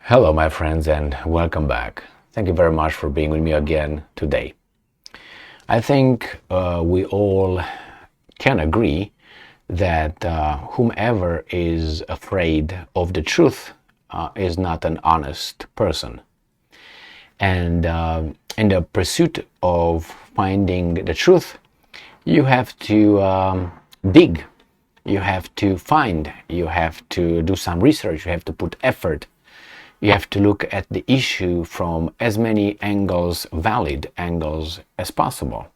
Hello, my friends, and welcome back. Thank you very much for being with me again today. I think we all can agree that whomever is afraid of the truth is not an honest person. And in the pursuit of finding the truth, you have to dig, you have to find, you have to do some research, you have to put effort. You have to look at the issue from as many angles, valid angles, as possible.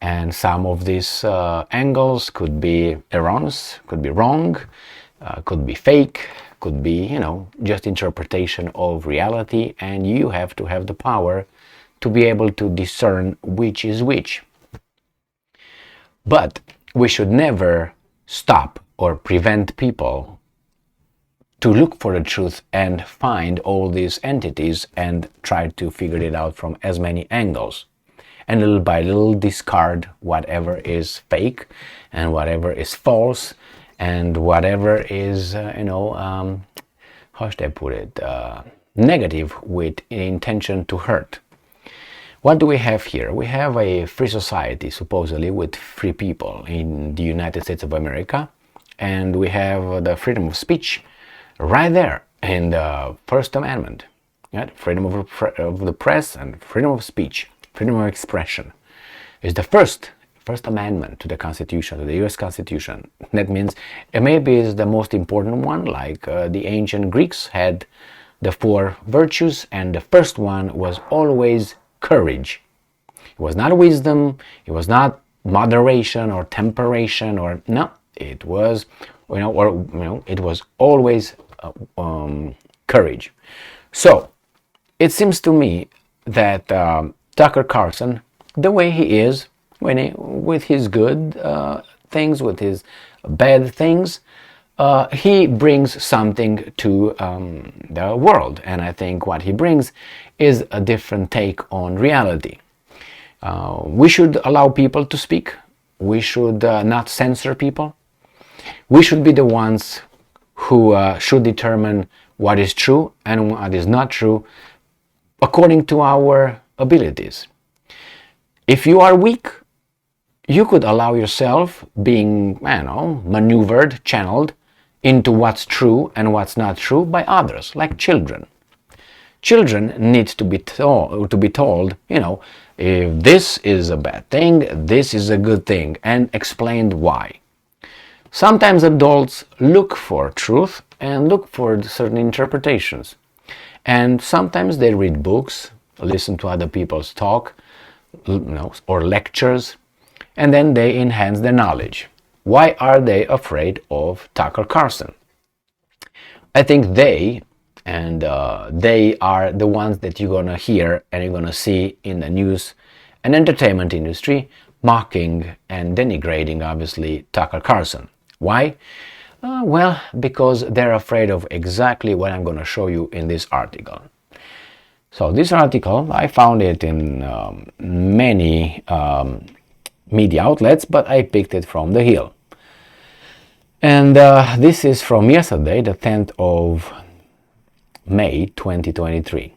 And some of these angles could be erroneous, could be wrong, could be fake, could be, just interpretation of reality. And you have to have the power to be able to discern which is which. But we should never stop or prevent people to look for the truth and find all these entities and try to figure it out from as many angles. And little by little discard whatever is fake and whatever is false and whatever is, how should I put it, negative with intention to hurt. What do we have here? We have a free society, supposedly, with free people in the United States of America. And we have the freedom of speech right there in the First Amendment, right? Freedom of the press and freedom of speech, freedom of expression is the first amendment to the Constitution, to the U.S. Constitution. That means it maybe is the most important one, like the ancient Greeks had the four virtues, and the first one was always courage. It was not wisdom, it was not moderation or temperation, or no, it was, it was always courage. So it seems to me that Tucker Carlson, the way he is, with his good things, with his bad things, he brings something to the world. And I think what he brings is a different take on reality. We should allow people to speak. We should not censor people. We should be the ones who should determine what is true and what is not true according to our abilities. If you are weak, you could allow yourself being, maneuvered, channeled into what's true and what's not true by others, like children. Children need to be told, if this is a bad thing, this is a good thing, and explained why. Sometimes adults look for truth and look for certain interpretations. And sometimes they read books, listen to other people's talk, or lectures, and then they enhance their knowledge. Why are they afraid of Tucker Carlson? I think they are the ones that you're going to hear and you're going to see in the news and entertainment industry mocking and denigrating, obviously, Tucker Carlson. Why? Well, because they're afraid of exactly what I'm going to show you in this article. So this article, I found it in many media outlets, but I picked it from The Hill. And this is from yesterday, the 10th of May 2023.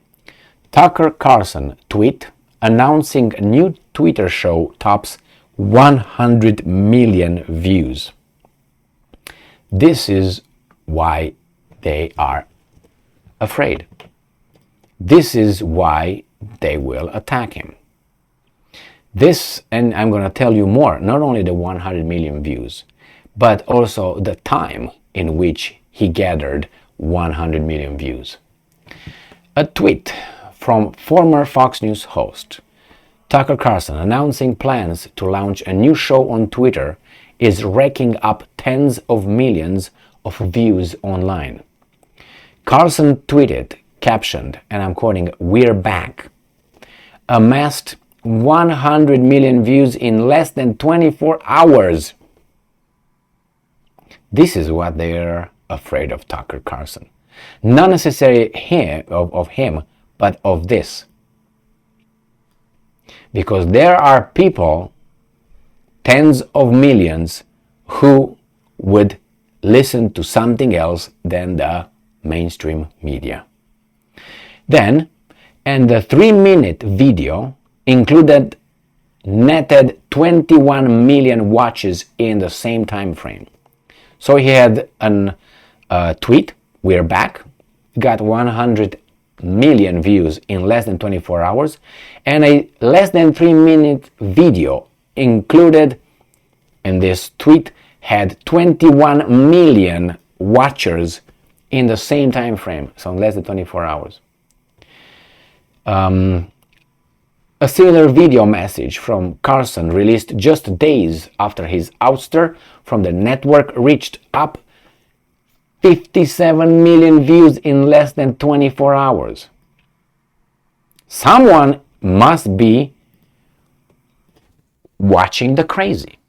Tucker Carlson tweet announcing new Twitter show tops 100 million views. This is why they are afraid. This is why they will attack him. This, and I'm going to tell you more, not only the 100 million views, but also the time in which he gathered 100 million views. A tweet from former Fox News host Tucker Carlson announcing plans to launch a new show on Twitter is racking up tens of millions of views online. Carlson tweeted, captioned, and I'm quoting, "We're back," amassed 100 million views in less than 24 hours. This is what they're afraid of Tucker Carlson. Not necessarily of him, but of this. Because there are people, tens of millions, who would listen to something else than the mainstream media. Then, and the 3-minute video netted 21 million watches in the same time frame. So he had a tweet, "We're back," got 100 million views in less than 24 hours, and a less than 3-minute video included in this tweet had 21 million watchers in the same time frame, so in less than 24 hours. A similar video message from Carlson, released just days after his ouster from the network, reached up 57 million views in less than 24 hours. Someone must be watching the crazy.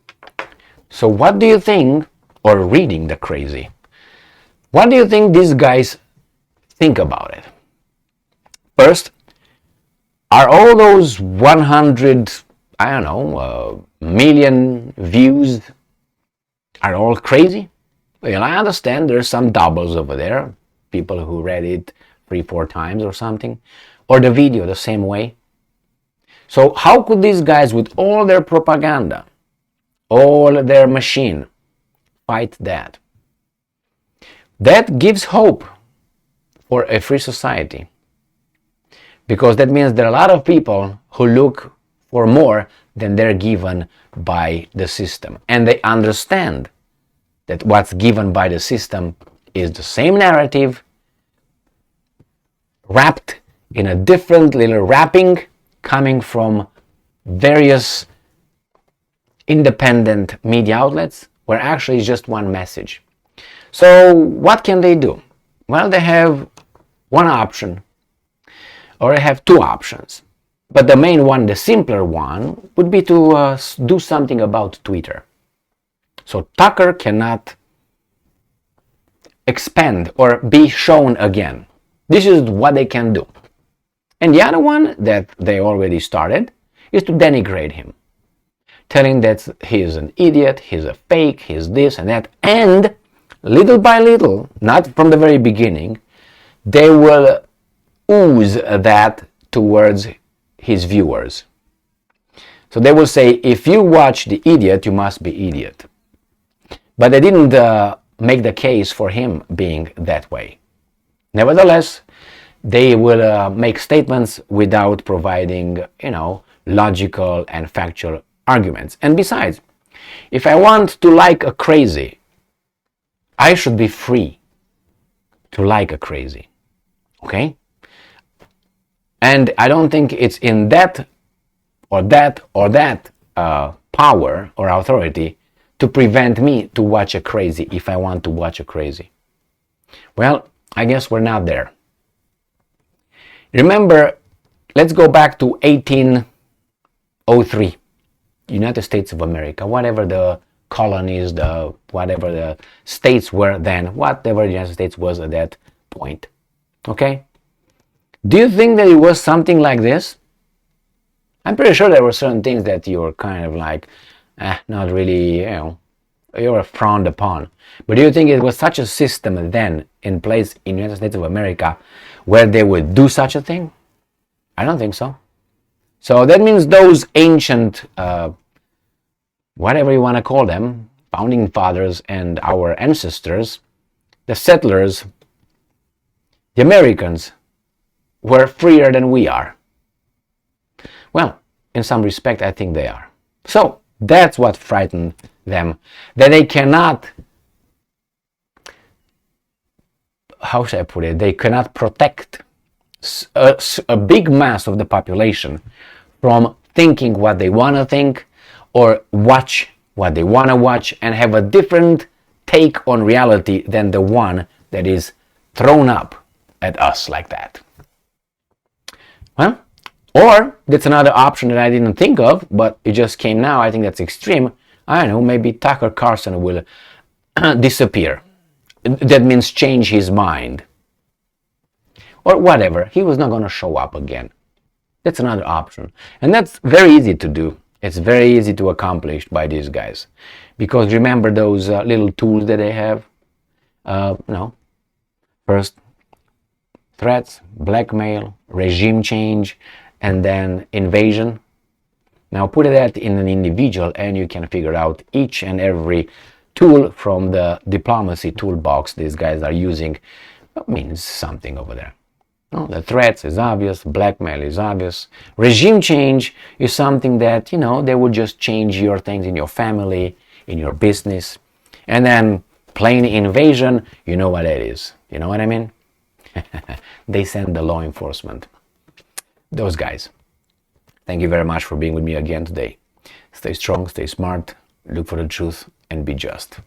So what do you think, or reading the crazy? What do you think these guys think about it? First, are all those 100, million views, are all crazy? Well, I understand there's some doubles over there, people who read it 3-4 times or something, or the video the same way. So how could these guys, with all their propaganda, all their machine, fight that? That gives hope for a free society, because that means there are a lot of people who look for more than they're given by the system, and they understand that what's given by the system is the same narrative wrapped in a different little wrapping coming from various independent media outlets, where actually it's just one message. So what can they do? Well, they have one option, or they have two options. But the main one, the simpler one, would be to do something about Twitter. So Tucker cannot expand or be shown again. This is what they can do. And the other one that they already started is to denigrate him, telling that he's an idiot, he's a fake, he's this and that. And little by little, not from the very beginning, they will ooze that towards his viewers. So they will say, if you watch the idiot, you must be idiot. But they didn't make the case for him being that way. Nevertheless, they will make statements without providing, logical and factual arguments. And besides, if I want to like a crazy, I should be free to like a crazy. Okay? And I don't think it's in that power or authority to prevent me to watch a crazy if I want to watch a crazy. Well, I guess we're not there. Remember, let's go back to 1803, United States of America, whatever the colonies, whatever the states were then, whatever the United States was at that point. Okay? Do you think that it was something like this? I'm pretty sure there were certain things that you were kind of like, not really, you were frowned upon. But do you think it was such a system then in place in the United States of America where they would do such a thing? I don't think so. So that means those ancient, whatever you want to call them, founding fathers and our ancestors, the settlers, the Americans, were freer than we are. Well, in some respect, I think they are. So that's what frightened them, that they cannot, how should I put it, they cannot protect a big mass of the population from thinking what they want to think or watch what they want to watch and have a different take on reality than the one that is thrown up at us like that. Well, or that's another option that I didn't think of, but it just came now. I think that's extreme. I don't know, maybe Tucker Carlson will disappear. That means change his mind. Or whatever. He was not going to show up again. That's another option. And that's very easy to do. It's very easy to accomplish by these guys. Because remember those little tools that they have? First, threats, blackmail, regime change, and then invasion. Now put that in an individual and you can figure out each and every tool from the diplomacy toolbox these guys are using means something over there. No, the threats is obvious, blackmail is obvious. Regime change is something that, they will just change your things in your family, in your business. And then plain invasion, you know what it is. You know what I mean? They send the law enforcement. Those guys. Thank you very much for being with me again today. Stay strong, stay smart, look for the truth, and be just.